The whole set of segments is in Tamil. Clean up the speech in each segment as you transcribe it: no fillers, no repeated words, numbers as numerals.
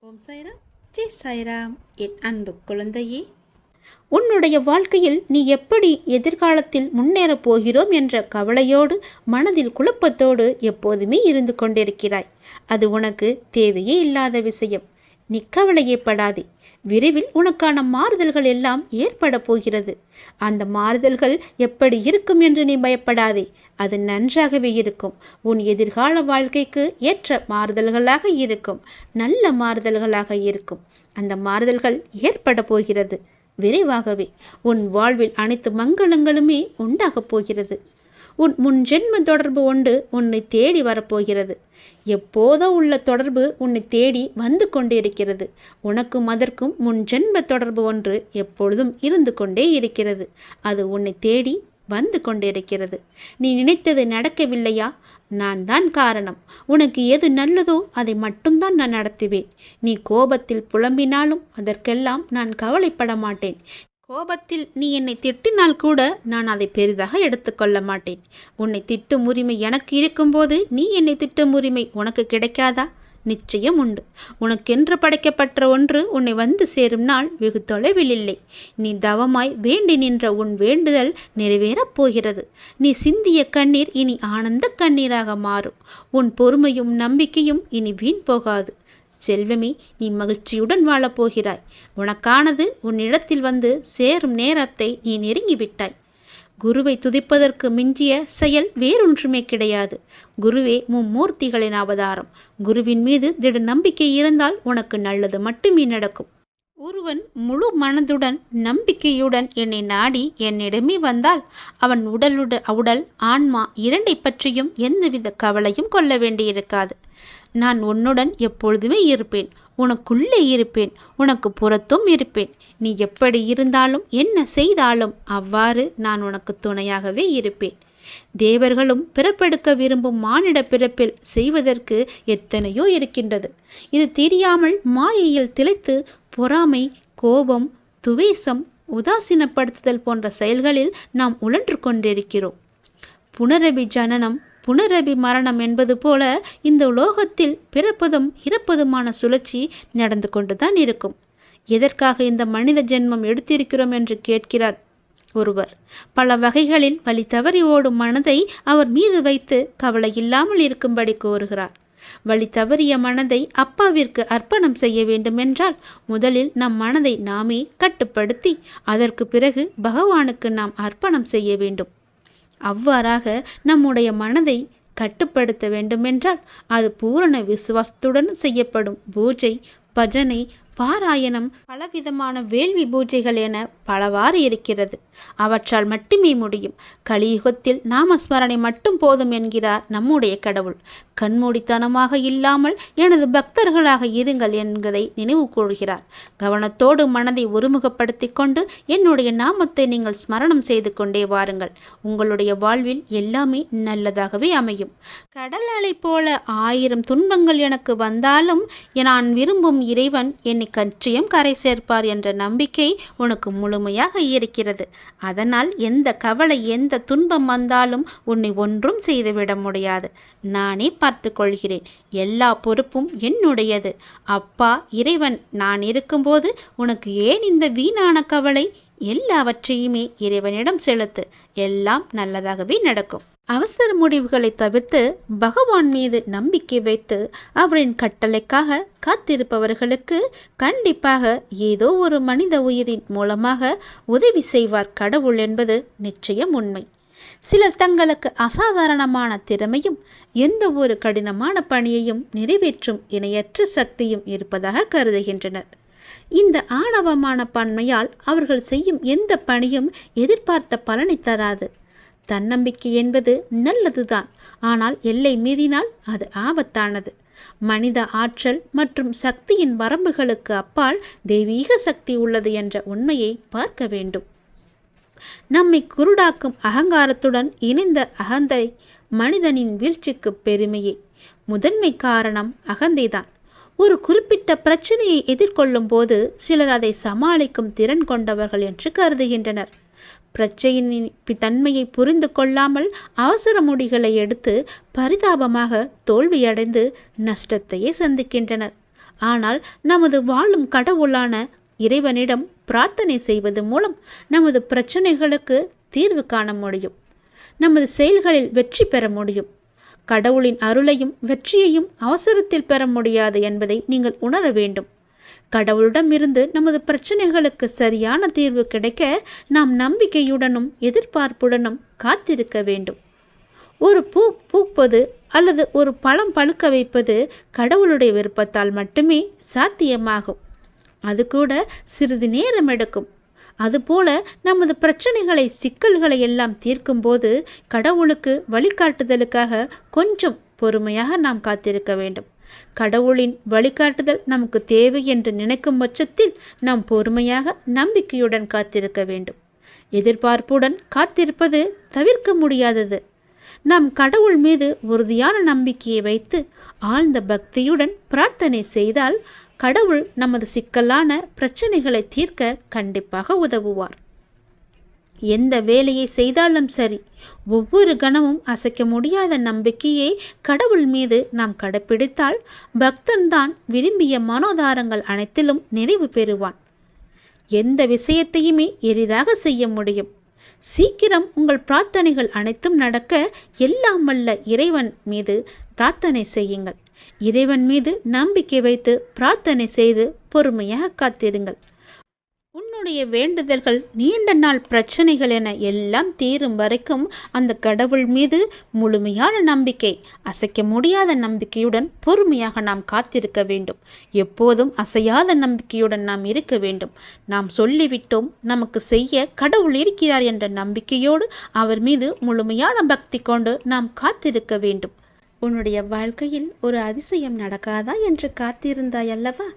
ஓம் சாய்ராம், ஜெய் சாய்ராம். என் அன்பு குழந்தையே, உன்னுடைய வாழ்க்கையில் நீ எப்படி எதிர்காலத்தில் முன்னேறப் போகிறோம் என்ற கவலையோடு, மனதில் குழப்பத்தோடு எப்போதுமே இருந்து கொண்டிருக்கிறாய். அது உனக்கு தேவையே இல்லாத விஷயம். நீ கவலையப்படாதே. விரைவில் உனக்கான மாறுதல்கள் எல்லாம் ஏற்பட போகிறது. அந்த மாறுதல்கள் எப்படி இருக்கும் என்று நீ பயப்படாதே. அது நன்றாகவே இருக்கும். உன் எதிர்கால வாழ்க்கைக்கு ஏற்ற மாறுதல்களாக இருக்கும். நல்ல மாறுதல்களாக இருக்கும். அந்த மாறுதல்கள் ஏற்பட போகிறது. விரைவாகவே உன் வாழ்வில் அனைத்து மங்களங்களுமே உண்டாகப் போகிறது. உன் முன் ஜென்ம தொடர்பு ஒன்று உன்னை தேடி வரப்போகிறது. எப்போதோ உள்ள தொடர்பு உன்னை தேடி வந்து கொண்டிருக்கிறது. உனக்கும் அதற்கும் முன் ஜென்ம தொடர்பு ஒன்று எப்பொழுதும் இருந்து கொண்டே இருக்கிறது. அது உன்னை தேடி வந்து கொண்டிருக்கிறது. நீ நினைத்தது நடக்கவில்லையா? நான் தான் காரணம். உனக்கு எது நல்லதோ அதை மட்டும்தான் நான் நடத்துவேன். நீ கோபத்தில் புலம்பினாலும் அதற்கெல்லாம் நான் கவலைப்பட மாட்டேன். கோபத்தில் நீ என்னை திட்டினால் கூட நான் அதை பெரிதாக எடுத்துக்கொள்ள மாட்டேன். உன்னை திட்டும் உரிமை எனக்கு இருக்கும்போது நீ என்னை திட்டும் உரிமை உனக்கு கிடைக்காதா? நிச்சயம் உண்டு. உனக்கென்று படைக்கப்பட்ட ஒன்று உன்னை வந்து சேரும் நாள் வெகு தொலைவில் இல்லை. நீ தவமாய் வேண்டி நின்ற உன் வேண்டுதல் நிறைவேறப் போகிறது. நீ சிந்திய கண்ணீர் இனி ஆனந்த கண்ணீராக மாறும். உன் பொறுமையும் நம்பிக்கையும் இனி வீண் போகாது. செல்வமே, நீ மகிழ்ச்சியுடன் வாழப்போகிறாய். உனக்கானது உன்னிடத்தில் வந்து சேரும் நேரத்தை நீ நெருங்கிவிட்டாய். குருவை துதிப்பதற்கு மிஞ்சிய செயல் வேறொன்றுமே கிடையாது. குருவே மும்மூர்த்திகளின் அவதாரம். குருவின் மீது திட நம்பிக்கை இருந்தால் உனக்கு நல்லது மட்டுமே நடக்கும். ஒருவன் முழு மனதுடன் நம்பிக்கையுடன் என்னை நாடி என்னிடமே வந்தால் அவன் உடல் ஆன்மா இரண்டை பற்றியும் எந்தவித கவலையும் கொள்ள வேண்டியிருக்காது. நான் உன்னுடன் எப்பொழுதுமே இருப்பேன். உனக்குள்ளே இருப்பேன். உனக்கு புறத்தும் இருப்பேன். நீ எப்படி இருந்தாலும் என்ன செய்தாலும் அவ்வாறு நான் உனக்கு துணையாகவே இருப்பேன். தேவர்களும் பிறப்பெடுக்க விரும்பும் மானிட பிறப்பில் செய்வதற்கு எத்தனையோ இருக்கின்றது. இது தெரியாமல் மாயையில் திளைத்து பொறாமை, கோபம், துவேஷம், உதாசீனப்படுத்துதல் போன்ற செயல்களில் நாம் உழன்று கொண்டிருக்கிறோம். புனரபி ஜனனம் புனரபி மரணம் என்பது போல இந்த உலோகத்தில் பிறப்பதும் இறப்பதுமான சுழற்சி நடந்து கொண்டுதான் இருக்கும். எதற்காக இந்த மனித ஜென்மம் எடுத்திருக்கிறோம் என்று கேட்கிறார் ஒருவர். பல வகைகளில் வழி தவறி ஓடும் மனதை அவர் மீது வைத்து கவலை இல்லாமல் இருக்கும்படி கோருகிறார். வழி தவறிய மனதை அப்பாவிற்கு அர்ப்பணம் செய்ய வேண்டுமென்றால் முதலில் நம் மனதை நாமே கட்டுப்படுத்தி அதற்கு பிறகு பகவானுக்கு நாம் அர்ப்பணம் செய்ய வேண்டும். அவ்வாறாக நம்முடைய மனதை கட்டுப்படுத்த வேண்டுமென்றால் அது பூரண விசுவாசத்துடன் செய்யப்படும் பூஜை, பஜனை, பாராயணம், பலவிதமான வேள்வி பூஜைகள் என பலவாறு இருக்கிறது. அவற்றால் மட்டுமே முடியும். கலியுகத்தில் நாமஸ்மரணை மட்டும் போதும் என்கிறார் நம்முடைய கடவுள். கண்மூடித்தனமாக இல்லாமல் எனது பக்தர்களாக இருங்கள் என்பதை நினைவு கூறுகிறார். கவனத்தோடு மனதை ஒருமுகப்படுத்தி கொண்டு என்னுடைய நாமத்தை நீங்கள் ஸ்மரணம் செய்து கொண்டே வாருங்கள். உங்களுடைய வாழ்வில் எல்லாமே நல்லதாகவே அமையும். கடல் அலை போல 1000 துன்பங்கள் எனக்கு வந்தாலும் நான் விரும்பும் இறைவன் என்னை கற்றியம் கரை சேர்ப்பார் என்ற நம்பிக்கை உனக்கு முழுமையாக இருக்கிறது. அதனால் எந்த கவலை, எந்த துன்பம் வந்தாலும் உன்னை ஒன்றும் செய்துவிட முடியாது. நானே பார்த்து கொள்கிறேன். எல்லா பொறுப்பும் என்னுடையது. அப்பா இறைவன் நான் இருக்கும்போது உனக்கு ஏன் இந்த வீணான கவலை? எல்லாவற்றையுமே இறைவனிடம் செலுத்து. எல்லாம் நல்லதாகவே நடக்கும். அவசர முடிவுகளை தவிர்த்து பகவான் மீது நம்பிக்கை வைத்து அவரின் கட்டளைக்காக காத்திருப்பவர்களுக்கு கண்டிப்பாக ஏதோ ஒரு மனித உயிரின் மூலமாக உதவி செய்வார் கடவுள் என்பது நிச்சயம் உண்மை. சிலர் தங்களுக்கு அசாதாரணமான திறமையும் எந்த ஒரு கடினமான பணியையும் நிறைவேற்றும் இணையற்ற சக்தியும் இருப்பதாக கருதுகின்றனர். இந்த ஆணவமான பன்மையால் அவர்கள் செய்யும் எந்த பணியும் எதிர்பார்த்த பலனை தராது. தன்னம்பிக்கை என்பது நல்லதுதான். ஆனால் எல்லை மீறினால் அது ஆபத்தானது. மனித ஆற்றல் மற்றும் சக்தியின் வரம்புகளுக்கு அப்பால் தெய்வீக சக்தி உள்ளது என்ற உண்மையை பார்க்க வேண்டும். நம்மை குருடாக்கும் அகங்காரத்துடன் இணைந்த அகந்தை மனிதனின் வீழ்ச்சிக்கு பெருமையே. முதன்மை காரணம் அகந்தைதான். ஒரு குறிப்பிட்ட பிரச்சனையை எதிர்கொள்ளும் போது சிலர் அதை சமாளிக்கும் திறன் கொண்டவர்கள் என்று கருதுகின்றனர். பிரச்சனையின் தன்மையை புரிந்து கொள்ளாமல் அவசர முடிகளை எடுத்து பரிதாபமாக தோல்வியடைந்து நஷ்டத்தையே சந்திக்கின்றனர். ஆனால் நமது வாழும் கடவுளான இறைவனிடம் பிரார்த்தனை செய்வது மூலம் நமது பிரச்சனைகளுக்கு தீர்வு காண முடியும். நமது செயல்களில் வெற்றி பெற முடியும். கடவுளின் அருளையும் வெற்றியையும் அவசரத்தில் பெற முடியாது என்பதை நீங்கள் உணர வேண்டும். கடவுளிடம் இருந்து நமது பிரச்சனைகளுக்கு சரியான தீர்வு கிடைக்க நாம் நம்பிக்கையுடனும் எதிர்பார்ப்புடனும் காத்திருக்க வேண்டும். ஒரு பூ பூப்பது அல்லது ஒரு பழம் பழுக்க வைப்பது கடவுளுடைய விருப்பத்தால் மட்டுமே சாத்தியமாகும். அது கூட சிறிது நேரம் எடுக்கும். அதுபோல நமது பிரச்சனைகளை சிக்கல்களை எல்லாம் தீர்க்கும் போது கடவுளுக்கு வழிகாட்டுதலுக்காக கொஞ்சம் பொறுமையாக நாம் காத்திருக்க வேண்டும். கடவுளின் வழிகாட்டுதல் நமக்கு தேவை என்று நினைக்கும் பட்சத்தில் நாம் பொறுமையாக நம்பிக்கையுடன் காத்திருக்க வேண்டும். எதிர்பார்ப்புடன் காத்திருப்பது தவிர்க்க முடியாதது. நாம் கடவுள் மீது உறுதியான நம்பிக்கையை வைத்து ஆழ்ந்த பக்தியுடன் பிரார்த்தனை செய்தால் கடவுள் நமது சிக்கலான பிரச்சனைகளை தீர்க்க கண்டிப்பாக உதவுவார். எந்த வேலையை செய்தாலும் சரி, ஒவ்வொரு கணமும் அசைக்க முடியாத நம்பிக்கையை கடவுள் மீது நாம் கடைப்பிடித்தால் பக்தன்தான் விரும்பிய மனோதாரங்கள் அனைத்திலும் நிறைவு பெறுவான். எந்த விஷயத்தையுமே எளிதாக செய்ய முடியும். சீக்கிரம் உங்கள் பிரார்த்தனைகள் அனைத்தும் நடக்க எல்லாம் வல்ல இறைவன் மீது பிரார்த்தனை செய்யுங்கள். இறைவன் மீது நம்பிக்கை வைத்து பிரார்த்தனை செய்து பொறுமையாக காத்திருங்கள். உன்னுடைய வேண்டுதல்கள் நீண்ட நாள் பிரச்சனைகள் என எல்லாம் தீரும் வரைக்கும் அந்த கடவுள் மீது முழுமையான நம்பிக்கை, அசைக்க முடியாத நம்பிக்கையுடன் பொறுமையாக நாம் காத்திருக்க வேண்டும். எப்போதும் அசையாத நம்பிக்கையுடன் நாம் இருக்க வேண்டும். நாம் சொல்லிவிட்டோம், நமக்கு செய்ய கடவுள் இருக்கிறார் என்ற நம்பிக்கையோடு அவர் மீது முழுமையான பக்தி கொண்டு நாம் காத்திருக்க வேண்டும். உன்னுடைய வாழ்க்கையில் ஒரு அதிசயம் நடக்காதா என்று காத்திருந்தாய் அல்லவா?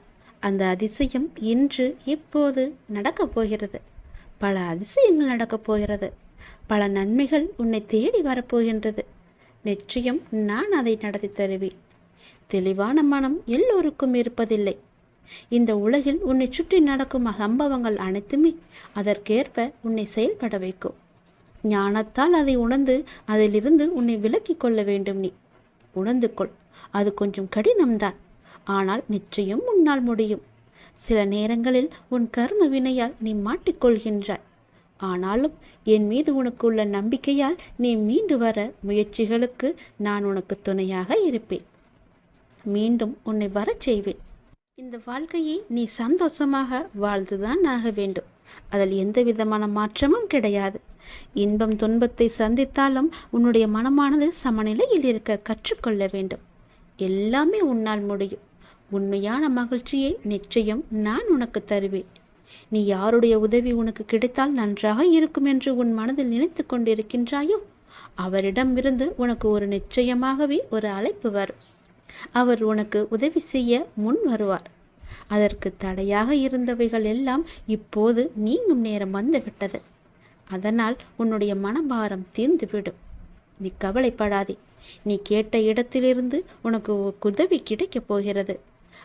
அந்த அதிசயம் இன்று இப்போது நடக்கப் போகிறது. பல அதிசயங்கள் நடக்கப் போகிறது. பல நன்மைகள் உன்னை தேடி வரப்போகின்றது. நிச்சயம் நான் அதை நடத்தி தருவேன். தெளிவான மனம் எல்லோருக்கும் இருப்பதில்லை. இந்த உலகில் உன்னை சுற்றி நடக்கும் சம்பவங்கள் அனைத்துமே அதற்கேற்ப உன்னை செயல்பட வைக்கும். ஞானத்தால் அதை உணர்ந்து அதிலிருந்து உன்னை விலக்கி கொள்ள வேண்டும். நீ உணர்ந்து கொள். அது கொஞ்சம் கடினம்தான், ஆனால் நிச்சயம் உன்னால் முடியும். சில நேரங்களில் உன் கர்ம வினையால் நீ மாட்டிக்கொள்கின்றாய். ஆனாலும் என் மீது உனக்கு உள்ள நம்பிக்கையால் நீ மீண்டு வர முயற்சிகளுக்கு நான் உனக்கு துணையாக இருப்பேன். மீண்டும் உன்னை வரச் செய்வேன். இந்த வாழ்க்கையை நீ சந்தோஷமாக வாழ்ந்துதான் ஆக வேண்டும். அதில் எந்த விதமான மாற்றமும் கிடையாது. இன்பம் துன்பத்தை சந்தித்தாலும் உன்னுடைய மனமானது சமநிலையில் இருக்க கற்றுக்கொள்ள வேண்டும். எல்லாமே உன்னால் முடியும். உண்மையான மகிழ்ச்சியை நிச்சயம் நான் உனக்கு தருவேன். நீ யாருடைய உதவி உனக்கு கிடைத்தால் நன்றாக இருக்கும் என்று உன் மனதில் நினைத்து கொண்டிருக்கின்றாயோ, அவரிடமிருந்து உனக்கு ஒரு நிச்சயமாகவே ஒரு அழைப்பு வரும். அவர் உனக்கு உதவி செய்ய முன் வருவார். அதற்கு தடையாக இருந்தவைகள் எல்லாம் இப்போது நீங்கும் நேரம் வந்துவிட்டது. அதனால் உன்னுடைய மனபாரம் தீர்ந்துவிடும். நீ கவலைப்படாதே. நீ கேட்ட இடத்திலிருந்து உனக்கு உதவி கிடைக்கப் போகிறது.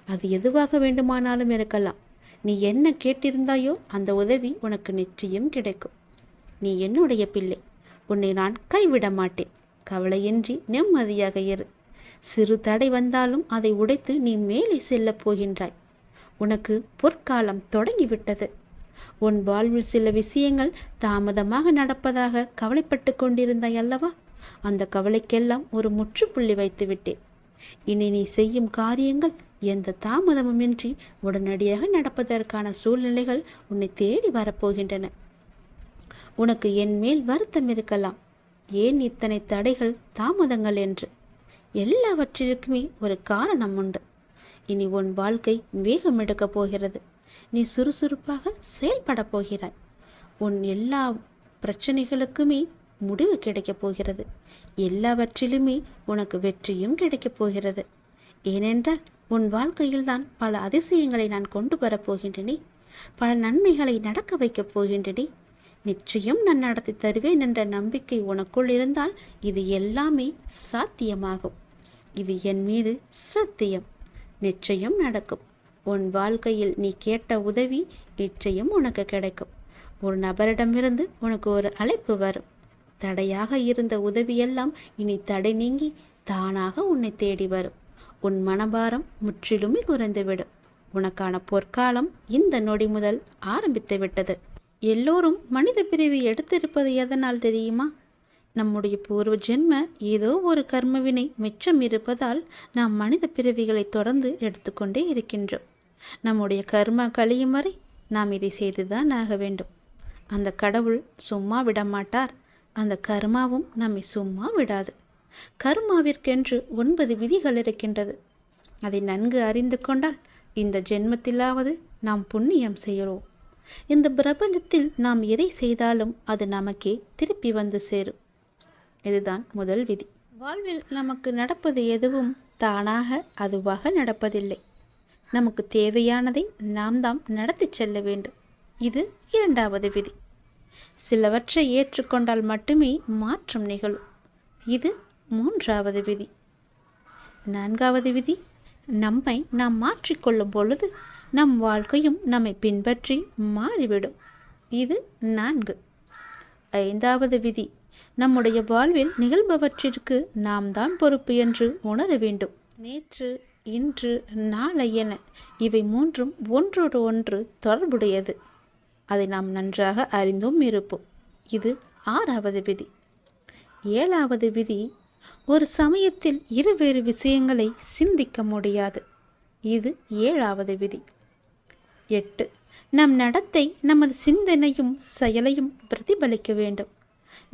அது எதுவாக வேண்டுமானாலும் இருக்கலாம். நீ என்ன கேட்டிருந்தாயோ அந்த உதவி உனக்கு நிச்சயம் கிடைக்கும். நீ என்னுடைய பிள்ளை. உன்னை நான் கைவிட மாட்டேன். கவலையின்றி நிம்மதியாக இரு. சிறு தடை வந்தாலும் அதை உடைத்து நீ மேலே செல்லப் போகின்றாய். உனக்கு பொற்காலம் தொடங்கிவிட்டது. உன் வாழ்வில் சில விஷயங்கள் தாமதமாக நடப்பதாக கவலைப்பட்டு கொண்டிருந்தாய் அல்லவா? அந்த கவலைக்கெல்லாம் ஒரு முற்றுப்புள்ளி வைத்து விட்டேன். இனி நீ செய்யும் காரியங்கள் எந்த தாமதமுமின்றி உடனடியாக நடப்பதற்கான சூழ்நிலைகள் உன்னை தேடி வரப்போகின்றன. உனக்கு என் மேல் வருத்தம் இருக்கலாம். ஏன் இத்தனை தடைகள் தாமதங்கள் என்று. எல்லாவற்றிற்குமே ஒரு காரணம் உண்டு. இனி உன் வாழ்க்கை வேகம் எடுக்கப் போகிறது. நீ சுறுசுறுப்பாக செயல்பட போகிறாய். உன் எல்லா பிரச்சனைகளுக்குமே முடிவு கிடைக்கப் போகிறது. எல்லாவற்றிலுமே உனக்கு வெற்றியும் கிடைக்கப் போகிறது. ஏனென்றால் உன் வாழ்க்கையில்தான் பல அதிசயங்களை நான் கொண்டு வரப்போகின்றனே. பல நன்மைகளை நடக்க வைக்கப் போகின்றனே. நிச்சயம் நான் நடத்தி தருவேன் என்ற நம்பிக்கை உனக்குள் இருந்தால் இது எல்லாமே சாத்தியமாகும். இது என் மீது சத்தியம். நிச்சயம் நடக்கும். உன் வாழ்க்கையில் நீ கேட்ட உதவி நிச்சயம் உனக்கு கிடைக்கும். ஒரு நபரிடமிருந்து உனக்கு ஒரு அழைப்பு வரும். தடையாக இருந்த உதவியெல்லாம் இனி தடை நீங்கி தானாக உன்னை தேடி வரும். உன் மனபாரம் முற்றிலுமே குறைந்துவிடும். உனக்கான பொற்காலம் இந்த நொடி முதல் ஆரம்பித்து விட்டது. எல்லோரும் மனித பிரிவை எடுத்திருப்பது எதனால் தெரியுமா? நம்முடைய பூர்வ ஜென்ம ஏதோ ஒரு கர்மவினை மிச்சம் இருப்பதால் நாம் மனித பிறவிகளை தொடர்ந்து எடுத்துக்கொண்டே இருக்கின்றோம். நம்முடைய கர்மா கழியும் வரை நாம் இதை செய்துதான் ஆக வேண்டும். அந்த கடவுள் சும்மா விடமாட்டார். அந்த கர்மாவும் நம்மை சும்மா விடாது. கர்மாவிற்கென்று 9 விதிகள் இருக்கின்றது. அதை நன்கு அறிந்து கொண்டால் இந்த ஜென்மத்திலாவது நாம் புண்ணியம் செய்கிறோம். இந்த பிரபஞ்சத்தில் நாம் எதை செய்தாலும் அது நமக்கே திருப்பி வந்து சேரும். இதுதான் முதல் விதி. வாழ்வில் நமக்கு நடப்பது எதுவும் தானாக அதுவாக நடப்பதில்லை. நமக்கு தேவையானதை நாம் தான் நடத்தி செல்ல வேண்டும். இது 2வது விதி. சிலவற்றை ஏற்றுக்கொண்டால் மட்டுமே மாற்றம் நிகழும். இது 3வது விதி. 4வது விதி, நம்மை நாம் மாற்றிக்கொள்ளும் பொழுது நம் வாழ்க்கையும் நம்மை பின்பற்றி மாறிவிடும். இது 4. 5வது விதி, நம்முடைய வாழ்வில் நிகழ்பவற்றிற்கு நாம் தான் பொறுப்பு என்று உணர வேண்டும். நேற்று, இன்று, நாளை என இவை 3ம் ஒன்றோடு ஒன்று தொடர்புடையது. அதை நாம் நன்றாக அறிந்தும் இருப்போம். இது 6வது விதி. 7வது விதி, ஒரு சமயத்தில் இருவேறு விஷயங்களை சிந்திக்க முடியாது. இது 7வது விதி. 8, நம் நடத்தை நமது சிந்தனையும் செயலையும் பிரதிபலிக்க வேண்டும்.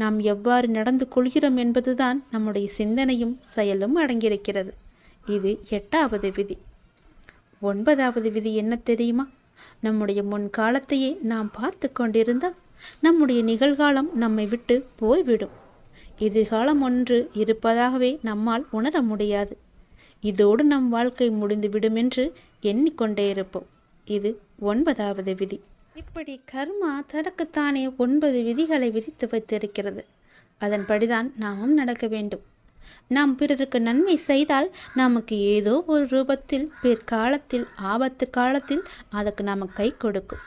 நாம் எவ்வாறு நடந்து கொள்கிறோம் என்பதுதான் நம்முடைய சிந்தனையும் செயலும் அடங்கியிருக்கிறது. இது 8வது விதி. 9வது விதி என்ன தெரியுமா? நம்முடைய முன்காலத்தையே நாம் பார்த்து கொண்டிருந்தால் நம்முடைய நிகழ்காலம் நம்மை விட்டு போய்விடும். எதிர்காலம் ஒன்று இருப்பதாகவே நம்மால் உணர முடியாது. இதோடு நம் வாழ்க்கை முடிந்துவிடும் என்று எண்ணிக்கொண்டே இருப்போம். இது 9வது விதி. இப்படி கர்மா தனக்குத்தானே 9 விதிகளை விதித்து வைத்திருக்கிறது. அதன்படிதான் நாமும் நடக்க வேண்டும். நாம் பிறருக்கு நன்மை செய்தால் நமக்கு ஏதோ ஒரு ரூபத்தில் பிற்காலத்தில் ஆபத்து காலத்தில் அதற்கு நமக்கு கை கொடுக்கும்.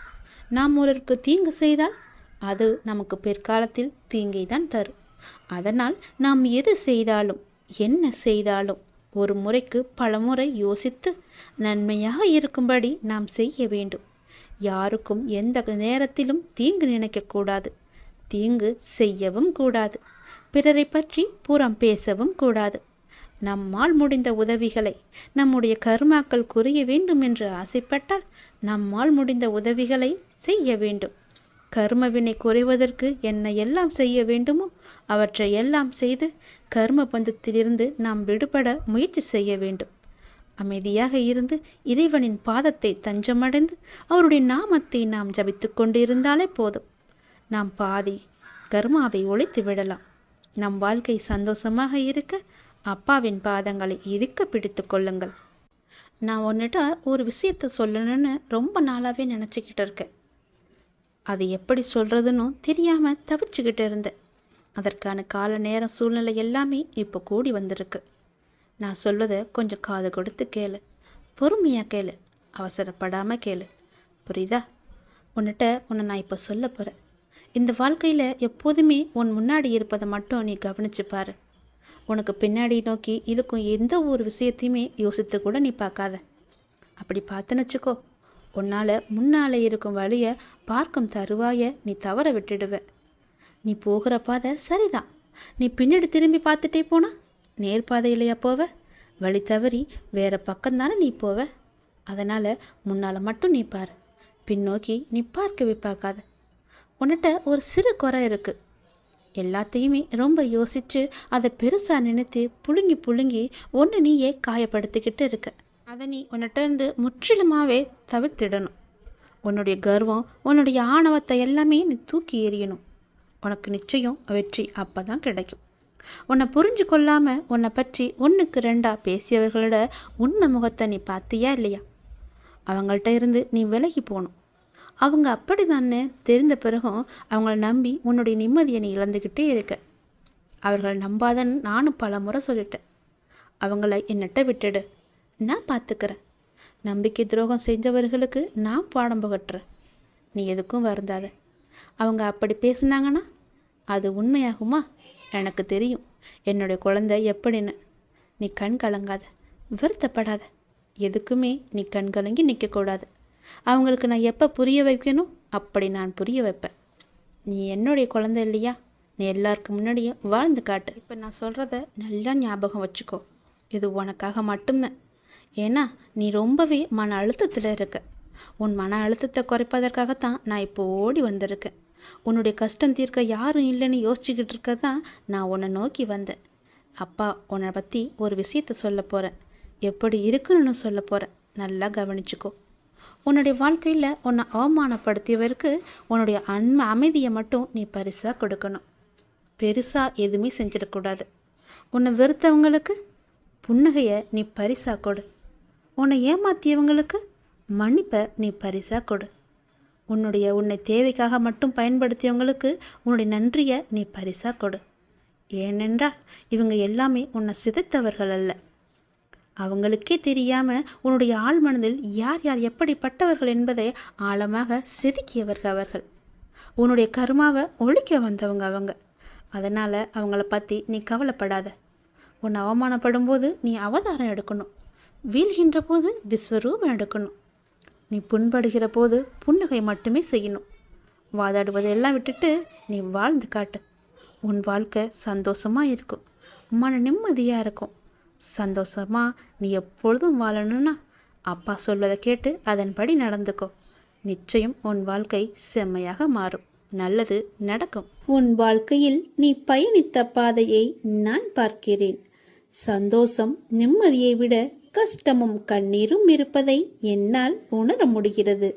நாம் ஒருவருக்கு தீங்கு செய்தால் அது நமக்கு பிற்காலத்தில் தீங்கை தான் தரும். அதனால் நாம் எது செய்தாலும் என்ன செய்தாலும் ஒரு முறைக்கு பல முறை யோசித்து நன்மையாக இருக்கும்படி நாம் செய்ய வேண்டும். யாருக்கும் எந்த நேரத்திலும் தீங்கு நினைக்கக்கூடாது. தீங்கு செய்யவும் கூடாது. பிறரை பற்றி புறம் பேசவும் கூடாது. நம்மால் முடிந்த உதவிகளை நம்முடைய கர்மாக்கள் குறைய வேண்டும் என்று ஆசைப்பட்டால் நம்மால் முடிந்த உதவிகளை செய்ய வேண்டும். கர்மவினை குறைவதற்கு என்ன எல்லாம் செய்ய வேண்டுமோ அவற்றை எல்லாம் செய்து கர்ம பந்தத்திலிருந்து நாம் விடுபட முயற்சி செய்ய வேண்டும். அமைதியாக இருந்து இறைவனின் பாதத்தை தஞ்சமடைந்து அவருடைய நாமத்தை நாம் ஜபித்து கொண்டு இருந்தாலே போதும். நாம் பாதி கர்மாவை ஒழித்து விடலாம். நம் வாழ்க்கை சந்தோஷமாக இருக்க அப்பாவின் பாதங்களை இறுக்க பிடித்து கொள்ளுங்கள். நான் உன்னிட்ட ஒரு விஷயத்தை சொல்லணும்னு ரொம்ப நாளாகவே நினச்சிக்கிட்டு இருக்கேன். அது எப்படி சொல்கிறதுன்னு தெரியாமல் தவிச்சுக்கிட்டு இருந்தேன். அதற்கான கால நேர சூழ்நிலை எல்லாமே இப்போ கூடி வந்திருக்கு. நான் சொல்வதை கொஞ்சம் காது கொடுத்து கேளு. பொறுமையாக கேளு. அவசரப்படாமல் கேளு. புரியுதா? உன்னை நான் இப்போ சொல்ல போகிறேன். இந்த வாழ்க்கையில் எப்போதுமே உன் முன்னாடி இருப்பதை மட்டும் நீ கவனிச்சு பாரு. உனக்கு பின்னாடி நோக்கி இழுக்கும் எந்த ஒரு விஷயத்தையுமே யோசித்து கூட நீ பார்க்காத. அப்படி பார்த்துன்னு வச்சுக்கோ, உன்னால் முன்னால் இருக்கும் வழியை பார்க்கும் தருவாயை நீ தவற விட்டுடுவ. நீ போகிற பாதை சரிதான். நீ பின்னாடி திரும்பி பார்த்துட்டே போனா நேர்பாதையிலையா போவ? வழி தவறி வேற பக்கம்தானே நீ போவ. அதனால் முன்னால் மட்டும் நீ பாரு. பின்னோக்கி நீ பார்க்கவே பார்க்காத. உன்கிட்ட ஒரு சிறு குறை இருக்குது. எல்லாத்தையுமே ரொம்ப யோசித்து அதை பெருசாக நினைத்து புழுங்கி புழுங்கி ஒன்று நீயே காயப்படுத்திக்கிட்டு இருக்க. அதை நீ உன்கிட்ட இருந்து முற்றிலுமாகவே தவிர்த்திடணும். உன்னுடைய கர்வம், உன்னுடைய ஆணவத்தை எல்லாமே நீ தூக்கி எறியணும். உனக்கு நிச்சயம் வெற்றி அப்போ தான் கிடைக்கும். உன்னை புரிஞ்சு கொள்ளாமல் உன்னை பற்றி 1க்கு 2 பேசியவர்களோட உன்னை முகத்தை நீ பார்த்தியா இல்லையா? அவங்கள்ட்ட இருந்து நீ விலகி போகணும். அவங்க அப்படி தானே தெரிந்த பிறகும் அவங்கள நம்பி உன்னுடைய நிம்மதியை நீ இழந்துக்கிட்டே இருக்க. அவர்கள் நம்பாதன்னு நானும் பல முறை சொல்லிட்டேன். அவங்கள என்னட்ட விட்டுடு, நான் பார்த்துக்கிறேன். நம்பிக்கை துரோகம் செஞ்சவர்களுக்கு நான் பாடம் புகட்டுறேன். நீ எதுக்கும் வருந்தாத. அவங்க அப்படி பேசுனாங்கன்னா அது உண்மையாகுமா? எனக்கு தெரியும் என்னுடைய குழந்தை எப்படின்னு. நீ கண் கலங்காத. வருத்தப்படாத. எதுக்குமே நீ கண்கலங்கி நிற்கக்கூடாது. அவங்களுக்கு நான் எப்போ புரிய வைக்கணும் அப்படி நான் புரிய வைப்பேன். நீ என்னுடைய குழந்தை இல்லையா? நீ எல்லாருக்கும் முன்னாடியும் வாழ்ந்து காட்டு. இப்போ நான் சொல்கிறத நல்லா ஞாபகம் வச்சுக்கோ. இது உனக்காக மட்டும்தான். ஏன்னா நீ ரொம்பவே மன அழுத்தத்தில் இருக்க. உன் மன அழுத்தத்தை குறைப்பதற்காகத்தான் நான் இப்போ ஓடி வந்திருக்கேன். உன்னுடைய கஷ்டம் தீர்க்க யாரும் இல்லைன்னு யோசிச்சுக்கிட்டு இருக்க தான் நான் உன்னை நோக்கி வந்தேன். அப்பா உன்னை பற்றி ஒரு விஷயத்த சொல்ல போகிறேன். எப்படி இருக்குன்னு சொல்ல போகிறேன். நல்லா கவனிச்சுக்கோ. உன்னுடைய வாழ்க்கையில் உன்னை அவமானப்படுத்தியவருக்கு உன்னுடைய அமைதியை மட்டும் நீ பரிசாக கொடுக்கணும். பெருசாக எதுவுமே செஞ்சிடக்கூடாது. உன்னை வெறுத்தவங்களுக்கு புன்னகையை நீ பரிசாக கொடு. உன்னை ஏமாற்றியவங்களுக்கு மன்னிப்பை நீ பரிசாக கொடு. உன்னை தேவைக்காக மட்டும் பயன்படுத்தியவங்களுக்கு உன்னுடைய நன்றியை நீ பரிசாக கொடு. ஏனென்றால் இவங்க எல்லாமே உன்னை சிதைத்தவர்கள் அல்ல. அவங்களுக்கே தெரியாமல் உன்னுடைய ஆழ்மனதில் யார் யார் எப்படிப்பட்டவர்கள் என்பதை ஆழமாக செதுக்கியவர்கள் அவர்கள். உன்னுடைய கருமாவை ஒழிக்க வந்தவங்க அவங்க. அதனால் அவங்கள பற்றி நீ கவலைப்படாத. உன்னை அவமானப்படும் போது நீ அவதாரம் எடுக்கணும். வீழ்கின்ற போது விஸ்வரூபம் எடுக்கணும். நீ புண்படுகிற போது புன்னகை மட்டுமே செய்யணும். வாதாடுவதெல்லாம் விட்டுட்டு நீ வாழ்ந்து காட்டு. உன் வாழ்க்கை சந்தோஷமாக இருக்கும். மன நிம்மதியாக இருக்கும். சந்தோஷமாக நீ எப்பொழுதும் வாழணும்னா அப்பா சொல்வதை கேட்டு அதன்படி நடந்துக்கோ. நிச்சயம் உன் வாழ்க்கை செம்மையாக மாறும். நல்லது நடக்கும். உன் வாழ்க்கையில் நீ பயணித்த பாதையை நான் பார்க்கிறேன். சந்தோஷம் நிம்மதியை விட கஷ்டமும் கண்ணீரும் இருப்பதை என்னால் உணர முடிகிறது.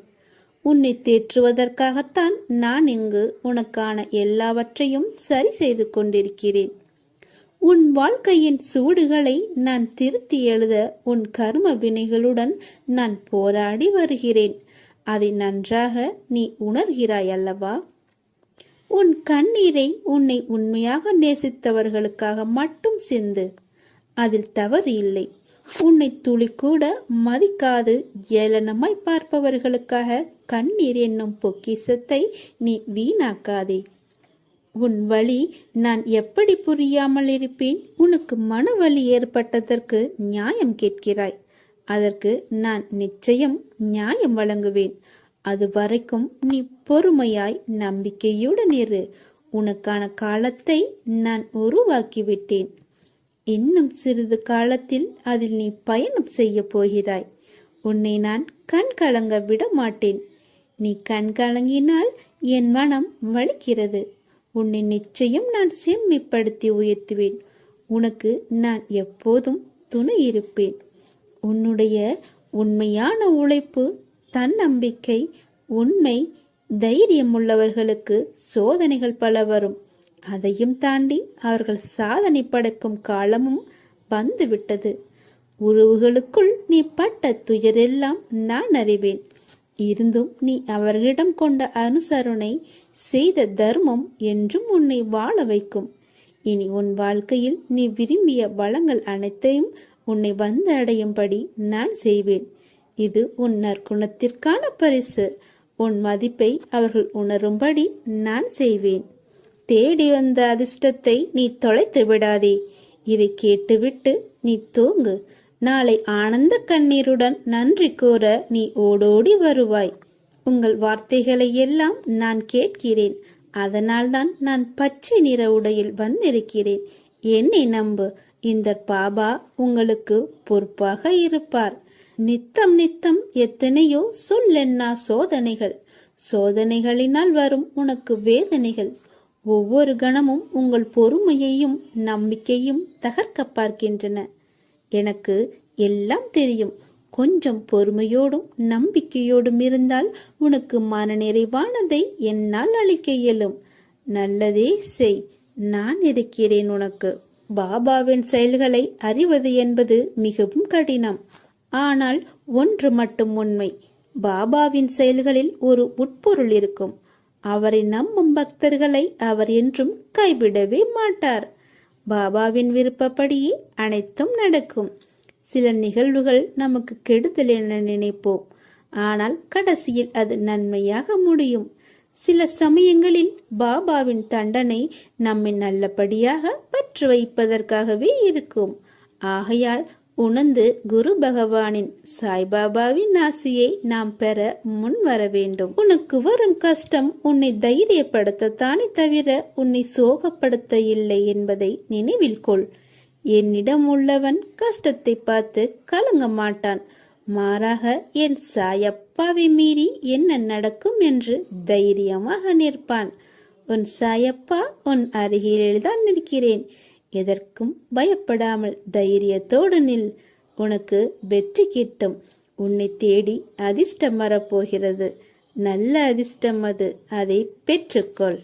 உன்னை தேற்றுவதற்காகத்தான் நான் இங்கு உனக்கான எல்லாவற்றையும் சரி செய்து கொண்டிருக்கிறேன். உன் வாழ்க்கையின் சூடுகளை நான் திருத்தி எழுத உன் கர்ம வினைகளுடன் நான் போராடி வருகிறேன். அதை நன்றாக நீ உணர்கிறாய் அல்லவா? உன் கண்ணீரை உன்னை உண்மையாக நேசித்தவர்களுக்காக மட்டும் சிந்து. அதில் தவறு இல்லை. உன்னை துளி கூட மதிக்காது ஏளனமாய் பார்ப்பவர்களுக்காக கண்ணீர் என்னும் பொக்கிஷத்தை நீ வீணாக்காதே. உன் வழி நான் எப்படி புரியாமல் இருப்பேன்? உனக்கு மன வலி ஏற்பட்டதற்கு நியாயம் கேட்கிறாய். அதற்கு நான் நிச்சயம் நியாயம் வழங்குவேன். அது வரைக்கும் நீ பொறுமையாய் நம்பிக்கையுடன் இரு. உனக்கான காலத்தை நான் உருவாக்கிவிட்டேன். இன்னும் சிறிது காலத்தில் அதில் நீ பயணம் செய்ய போகிறாய். உன்னை நான் கண் கலங்க விட மாட்டேன். நீ கண் கலங்கினால் என் மனம் வலிக்கிறது. உன்னை நிச்சயம் நான் செம்மைப்படுத்தி உயர்த்துவேன். உனக்கு நான் எப்போதும் துணை இருப்பேன். உன்னுடைய உண்மையான உழைப்பு, தன்னம்பிக்கை, உண்மை, தைரியம் உள்ளவர்களுக்கு சோதனைகள் பல வரும். அதையும் தாண்டி அவர்கள் சாதனை படைக்கும் காலமும் வந்துவிட்டது. உறவுகளுக்குள் நீ பட்ட துயரெல்லாம் நான் அறிவேன். இருந்தும் நீ அவர்களிடம் கொண்ட அனுசரணை, செய்த தர்மம் என்றும் உன்னை வாழ வைக்கும். இனி உன் வாழ்க்கையில் நீ விரும்பிய வளங்கள் அனைத்தையும் உன்னை வந்து அடையும்படி நான் செய்வேன். இது உன் நற்குணத்திற்கான பரிசு. உன் மதிப்பை அவர்கள் உணரும்படி நான் செய்வேன். தேடி வந்த அதிர்ஷ்டத்தை நீ தொலைத்து விடாதே. இதை கேட்டுவிட்டு நீ தூங்கு. நாளை ஆனந்த கண்ணீருடன் நன்றி கூற நீ ஓடோடி வருவாய். உங்கள் வார்த்தைகளை எல்லாம் நான் கேட்கிறேன். அதனால்தான் நான் பச்சை நிற உடையில் வந்திருக்கிறேன். என்னை நம்பு. இந்த பாபா உங்களுக்கு பொறுப்பாக இருப்பார். நித்தம் நித்தம் எத்தனையோ சொல்லென்னா சோதனைகள். சோதனைகளினால் வரும் உனக்கு வேதனைகள். ஒவ்வொரு கணமும் உங்கள் பொறுமையையும் நம்பிக்கையும் தகர்க்க பார்க்கின்றன. எனக்கு எல்லாம் தெரியும். கொஞ்சம் பொறுமையோடும் நம்பிக்கையோடும் இருந்தால் உனக்கு மனநிறைவானதை என்னால் அளிக்க இயலும். நல்லதே செய். நான் இருக்கிறேன் உனக்கு. பாபாவின் செயல்களை அறிவது என்பது மிகவும் கடினம். ஆனால் ஒன்று மட்டும் உண்மை. பாபாவின் செயல்களில் ஒரு உட்பொருள் இருக்கும். அவரை நம்பும் பக்தர்களை அவர் என்றும் கைவிடவே மாட்டார். பாபாவின் விருப்பப்படியே அனைத்தும் நடக்கும். சில நிகழ்வுகள் நமக்கு கெடுதல் என நினைப்போம். ஆனால் கடைசியில் அது நன்மையாக முடியும். சில சமயங்களில் பாபாவின் தண்டனை நம்மை நல்லபடியாக பற்று வைப்பதற்காகவே இருக்கும். ஆகையால் உணர்ந்து குரு பகவானின் சாய்பாபாவின் ஆசியை நாம் பெற முன் வர வேண்டும். உனக்கு வரும் கஷ்டம் உன்னை தைரியப்படுத்தத்தானே தவிர உன்னை சோகப்படுத்த இல்லை என்பதை நினைவில் கொள். என்னிடம் உள்ளவன் கஷ்டத்தை பார்த்து கலங்க மாட்டான். மாறாக என் சாயப்பாவை மீறி என்ன நடக்கும் என்று தைரியமாக நிற்பான். உன் சாயப்பா உன் அருகில்தான் நிற்கிறேன். எதற்கும் பயப்படாமல் தைரியத்தோடு நில். உனக்கு வெற்றி கிட்டும். உன்னை தேடி அதிர்ஷ்டம் வரப்போகிறது. நல்ல அதிர்ஷ்டம் அது. அதை பெற்றுக்கொள்.